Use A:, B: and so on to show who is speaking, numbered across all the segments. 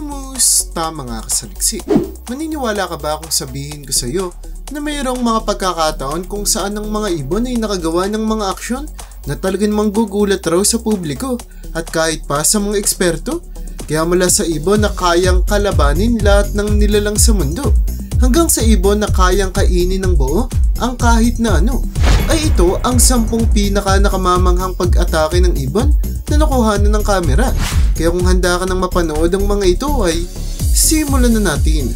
A: Kumusta mga kasaliksik? Maniniwala ka ba kung sabihin ko sa iyo na mayroong mga pagkakataon kung saan ang mga ibon ay nakagawa ng mga aksyon na talagang manggugulat raw sa publiko at kahit pa sa mga eksperto? Kaya mula sa ibon na kayang kalabanin lahat ng nilalang sa mundo hanggang sa ibon na kayang kainin ng buo ang kahit na ano, ay ito ang 10 pinaka nakamamanghang pag-atake ng ibon na nakuhanan ng kamera. Kaya kung handa ka nang mapanood ang mga ito ay simulan na natin.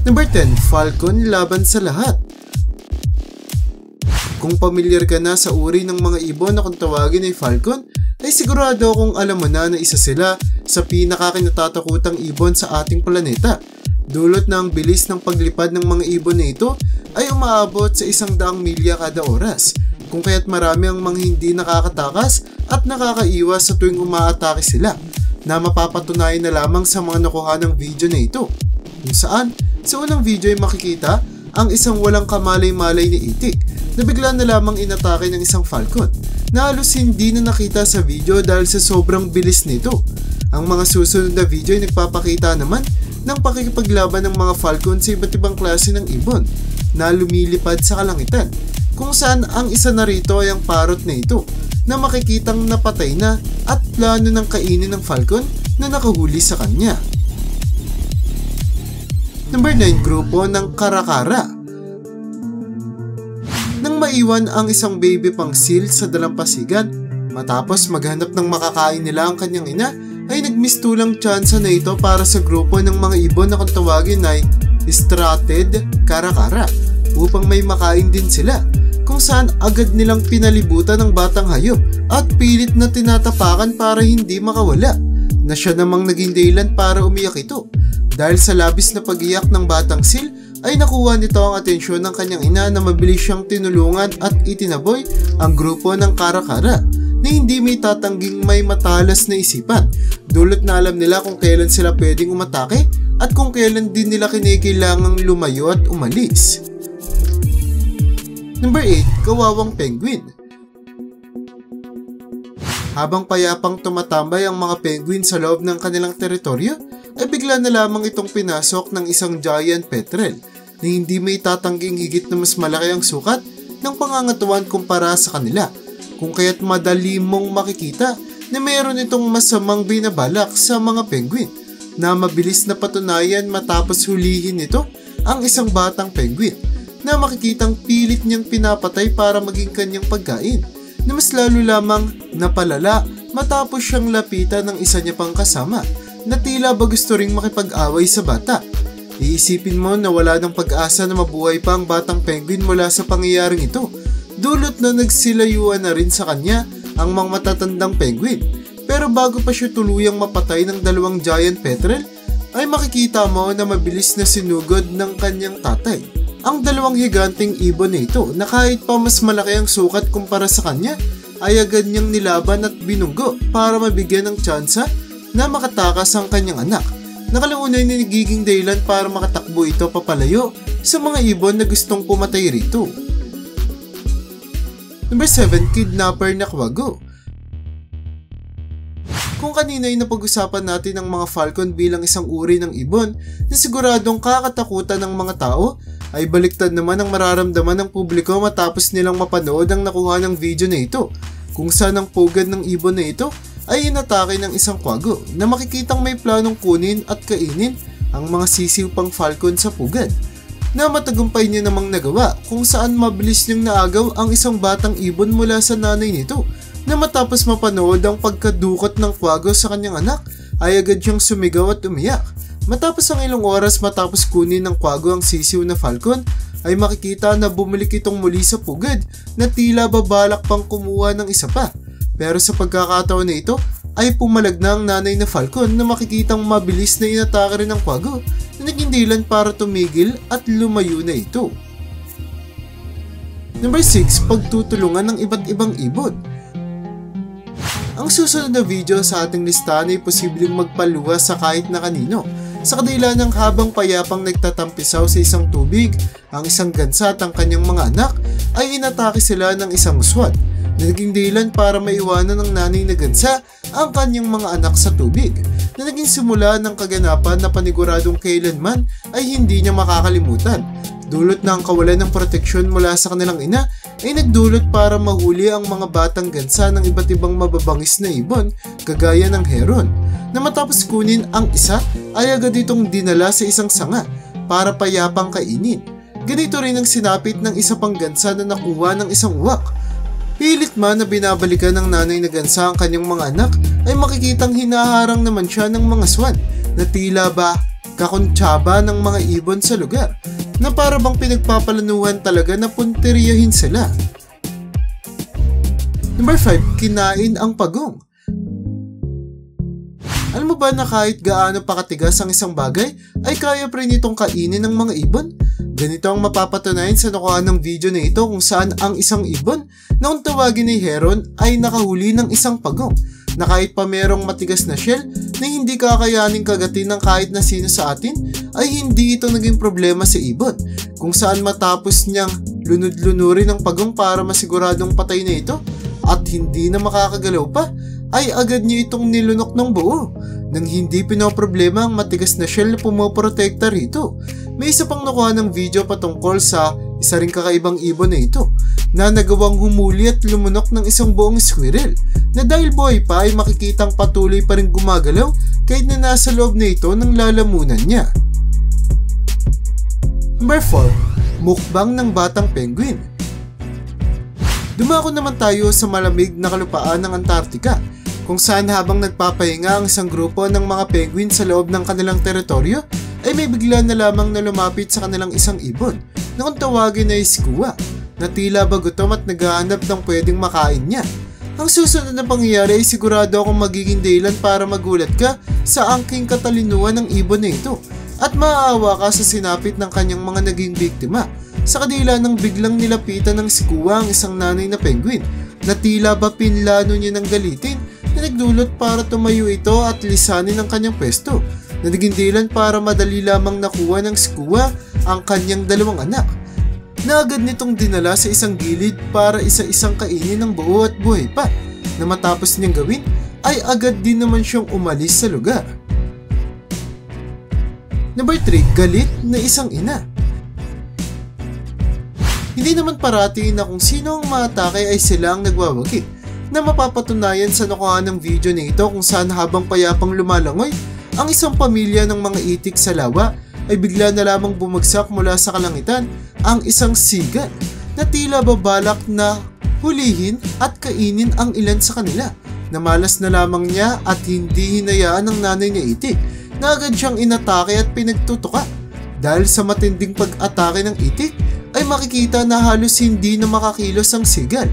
A: Number 10. Falcon laban sa lahat. Kung pamilyar ka na sa uri ng mga ibon na kung tawagin ay falcon, ay sigurado akong alam mo na isa sila sa pinakakinatatakutang ibon sa ating planeta. Dulot na ang bilis ng paglipad ng mga ibon na ito ay umaabot sa 100 milya kada oras, kung kaya't marami ang mga hindi nakakatakas at nakakaiwas sa tuwing umaatake sila, na mapapatunayan na lamang sa mga nakuha ng video na ito, kung saan sa unang video ay makikita ang isang walang kamalay-malay na itik na bigla na lamang inatake ng isang falcon na halos hindi na nakita sa video dahil sa sobrang bilis nito. Ang mga susunod na video ay nagpapakita naman ng pakikipaglaban ng mga falcon sa iba't ibang klase ng ibon na lumilipad sa kalangitan, kung saan ang isa na rito ay ang parrot na ito na makikitang napatay na at plano ng kainin ng falcon na nakahuli sa kanya. Number 9. Grupo ng karakara. Nang maiwan ang isang baby pang seal sa dalampasigan matapos maghanap ng makakain nila ang kanyang ina, ay nagmistulang tsansa na ito para sa grupo ng mga ibon na kung tawagin ay Strutted Karakara upang may makain din sila, kung saan agad nilang pinalibutan ng batang hayop at pilit na tinatapakan para hindi makawala, na siya namang naging dahilan para umiyak ito. Dahil sa labis na pag-iyak ng batang seal ay nakuha nito ang atensyon ng kanyang ina na mabilis siyang tinulungan at itinaboy ang grupo ng karakara na hindi may tatangging may matalas na isipan, dulot na alam nila kung kailan sila pwedeng umatake at kung kailan din nila kinakailangang lumayo at umalis. Number 8. Kawawang penguin. Habang payapang tumatambay ang mga penguin sa loob ng kanilang teritoryo, ay bigla na lamang itong pinasok ng isang giant petrel na hindi may tatangging higit na mas malaki ang sukat ng pangangatawan kumpara sa kanila, kung kaya't madali mong makikita na mayroon itong masamang binabalak sa mga penguin na mabilis na patunayan matapos hulihin nito ang isang batang penguin na makikitang pilit niyang pinapatay para maging kanyang pagkain, na mas lalo lamang napalala matapos siyang lapitan ng isa niya pang kasama na tila ba gusto ring makipag-away sa bata. Iisipin mo na wala ng pag-asa na mabuhay pa ang batang penguin mula sa pangyayaring ito, dulot na nagsilayuan na rin sa kanya ang mga matatandang penguin. Pero bago pa siya tuluyang mapatay ng 2 giant petrel, ay makikita mo na mabilis na sinugod ng kanyang tatay ang 2 higanting ibon na ito, na kahit pa mas malaki ang sukat kumpara sa kanya, ay agad niyang nilaban at binunggo para mabigyan ng tsansa na makatakas ang kanyang anak. Nakalaunay na nagiging dahilan para makatakbo ito papalayo sa mga ibon na gustong pumatay rito. Number 7. Kidnapper na kwago. Kung kanina ay napag-usapan natin ang mga falcon bilang isang uri ng ibon na siguradong kakatakutan ng mga tao, ay baliktad naman ang mararamdaman ng publiko matapos nilang mapanood ang nakuha ng video na ito, kung saan ang pugad ng ibon na ito ay inatake ng isang kwago na makikitang may planong kunin at kainin ang mga sisiw pang falcon sa pugad, na matagumpay niya namang nagawa, kung saan mabilis niyang naagaw ang isang batang ibon mula sa nanay nito, na matapos mapanood ang pagkadukot ng kwago sa kanyang anak ay agad siyang sumigaw at umiyak. Matapos ang ilang oras matapos kunin ng kwago ang sisiw na falcon, ay makikita na bumalik itong muli sa pugad na tila babalak pang kumuha ng isa pa. Pero sa pagkakataon na ito ay pumalag na ang nanay na falcon na makikitang mabilis na inatake rin ng kwago na naging dahilan para tumigil at lumayo na ito. Number 6. Pagtutulungan ng iba't ibang ibon. Ang susunod na video sa ating listahan ay posibleng magpaluha sa kahit na kanino, sa kadahilan ng habang payapang nagtatampisaw sa isang tubig ang isang gansa at ang kanyang mga anak, ay inatake sila ng isang uswat na naging dahilan para maiwanan ng nanay na gansa ang kanyang mga anak sa tubig, na naging simula ng kaganapan na paniguradong kailanman ay hindi niya makakalimutan. Dulot na ang kawalan ng proteksyon mula sa kanilang ina ay nagdulot para mahuli ang mga batang gansa ng iba't ibang mababangis na ibon kagaya ng heron, na matapos kunin ang isa ay agad itong dinala sa isang sanga para payapang kainin. Ganito rin ang sinapit ng isa pang gansa na nakuha ng isang uwak. Pilit man na binabalikan ng nanay na gansa ang kanyang mga anak ay makikitang hinaharang naman siya ng mga swan na tila ba kakontsaba ng mga ibon sa lugar, na para bang pinagpapalanuhan talaga na punteriyahin sila. Number 5. Kinain ang pagong. Alam mo ba na kahit gaano pakatigas ang isang bagay ay kaya pa rin itong kainin ng mga ibon? Ganito ang mapapatunayan sa nakuha ng video na ito, kung saan ang isang ibon na kung tawagin ay heron ay nakahuli ng isang pagong na kahit pa merong matigas na shell na hindi kakayaning kagatin ng kahit na sino sa atin, ay hindi ito naging problema sa ibon, kung saan matapos niyang lunod-lunurin ang pagong para masiguradong patay na ito at hindi na makakagalaw pa, ay agad niya itong nilunok ng buo nang hindi pinoproblema ang matigas na shell na pumoprotekta rito. May isa pang nakuha ng video patungkol sa isa ring kakaibang ibon na ito na nagawang humuli at lumunok ng isang buong squirrel, na dahil buhay pa ay makikitang patuloy pa rin gumagalaw kahit na nasa loob na ito ng lalamunan niya. Number 4. Mukbang ng batang penguin. Dumako naman tayo sa malamig na kalupaan ng Antarctica, kung saan habang nagpapahinga ang isang grupo ng mga penguin sa loob ng kanilang teritoryo ay may bigla na lamang na lumapit sa kanilang isang ibon na kung tawagin ay skua, na tila ba gutom at naghahanap ng pwedeng makain niya. Ang susunod na pangyayari ay sigurado akong magiging dahilan para magulat ka sa angking katalinuhan ng ibon na ito at maaawa ka sa sinapit ng kanyang mga naging biktima, sa kadila ng biglang nilapitan ng skua ang isang nanay na penguin na tila ba pinlano niya ng galitin, na nagdulot para tumayo ito at lisanin ang kanyang pwesto, na naging dahilan para madali lamang nakuha ng skua ang kanyang dalawang anak, na agad nitong dinala sa isang gilid para isa-isang kainin ng buo at buhay pa, na matapos niyang gawin ay agad din naman siyang umalis sa lugar. Number 3. Galit na isang ina. Hindi naman parati na kung sino ang maatake ay sila ang nagwawagi, na mapapatunayan sa nakuha ng video na ito, kung saan habang payapang lumalangoy ang isang pamilya ng mga itik sa lawa ay bigla na lamang bumagsak mula sa kalangitan ang isang sigal na tila babalak na hulihin at kainin ang ilan sa kanila, na malas na lamang niya at hindi hinayaan ng nanay niya itik na agad siyang inatake at pinagtutuka. Dahil sa matinding pag-atake ng itik ay makikita na halos hindi na makakilos ang sigal,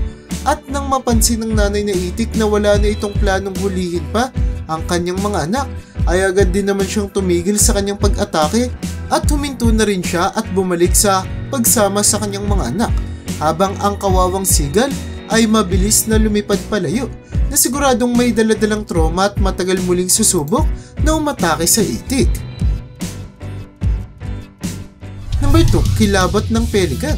A: at nang mapansin ng nanay na itik na wala na itong planong hulihin pa ang kanyang mga anak, ay agad din naman siyang tumigil sa kanyang pag-atake at huminto na rin siya at bumalik sa pagsama sa kanyang mga anak, habang ang kawawang sigal ay mabilis na lumipad palayo, na siguradong may daladalang trauma at matagal muling susubok na umatake sa itik. Number 2. Kilabot ng pelikan.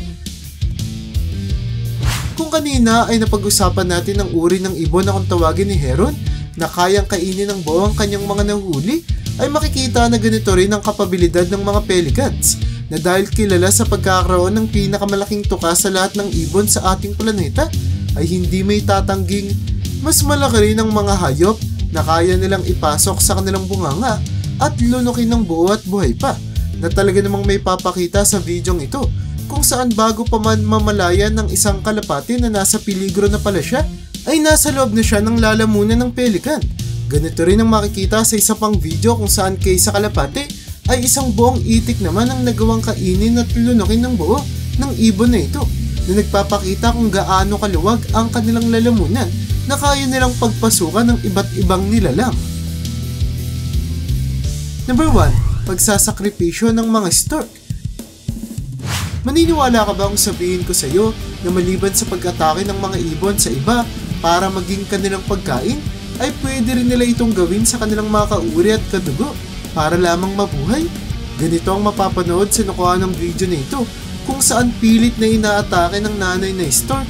A: Kung kanina ay napag-usapan natin ang uri ng ibon na kung tawagin ni heron na kayang kainin ng buo ang kanyang mga nahuli, ay makikita na ganito rin ang kapabilidad ng mga pelicans, na dahil kilala sa pagkakaroon ng pinakamalaking tuka sa lahat ng ibon sa ating planeta, ay hindi may tatangging mas malaki rin ang mga hayop na kaya nilang ipasok sa kanilang bunganga at lunukin ng buo at buhay pa, na talaga namang may papakita sa videong ito, kung saan bago pa man mamalayan ng isang kalapati na nasa peligro na pala siya, ay nasa loob na siya ng lalamunan ng pelikan. Ganito rin ang makikita sa isa pang video, kung saan kaysa kalapati ay isang buong itik naman ang nagawang kainin at lunukin ng buo ng ibon na ito, na nagpapakita kung gaano kaluwag ang kanilang lalamunan na kaya nilang pagpasukan ng iba't ibang nilalang. Number 1. Pagsasakripisyo ng mga stork. Maniniwala ka ba kung sabihin ko sa iyo na maliban sa pag-atake ng mga ibon sa iba para maging kanilang pagkain, ay pwede rin nila itong gawin sa kanilang mga kauri at kadugo para lamang mabuhay? Ganito ang mapapanood sa nakuha ng video na ito, kung saan pilit na inaatake ng nanay na stork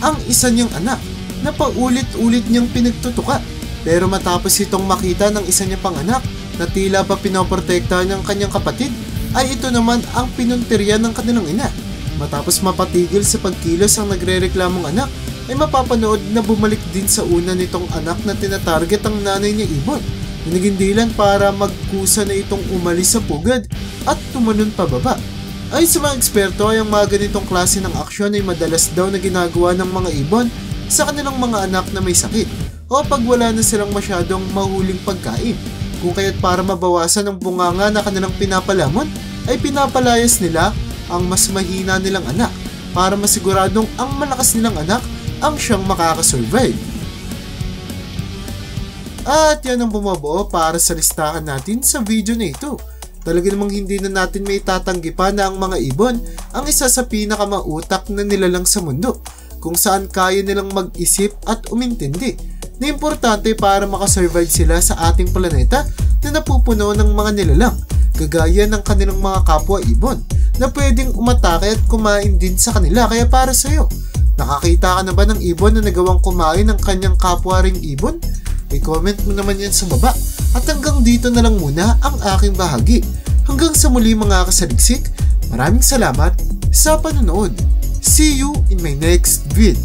A: ang isa niyang anak na paulit-ulit niyang pinagtutuka. Pero matapos itong makita ng isa niyang panganak na tila pa pinoprotektahan ng kanyang kapatid, ay ito naman ang pinuntirya ng kanilang ina. Matapos mapatigil sa pagkilos ang nagrereklamong anak, ay mapapanood na bumalik din sa una nitong anak na tinatarget ang nanay niya Ibon. Ninigindilan para magkusa na itong umalis sa pugad at tumalon pababa. Ay sa mga eksperto ay ang mga ganitong klase ng aksyon ay madalas daw na ginagawa ng mga ibon sa kanilang mga anak na may sakit o pag wala na silang masyadong mahuling pagkain. Kung kaya't para mabawasan ang bunganga na kanilang pinapalamon, ay pinapalayas nila ang mas mahina nilang anak para masiguradong ang malakas nilang anak ang siyang makakasurvive. At yan ang bumubuo para sa listahan natin sa video na ito. Talaga namang hindi na natin may tatanggi pa na ang mga ibon ang isa sa pinakamautak na nilalang sa mundo, kung saan kaya nilang mag-isip at umintindi na importante para makasurvive sila sa ating planeta na napupuno ng mga nilalang, kagaya ng kanilang mga kapwa ibon na pwedeng umatake at kumain din sa kanila. Kaya para sa'yo, nakakita ka na ba ng ibon na nagawang kumain ng kanyang kapwa ring ibon? I-comment mo naman yan sa baba. At hanggang dito na lang muna ang aking bahagi. Hanggang sa muli mga kasaliksik, maraming salamat sa panonood. See you in my next vid.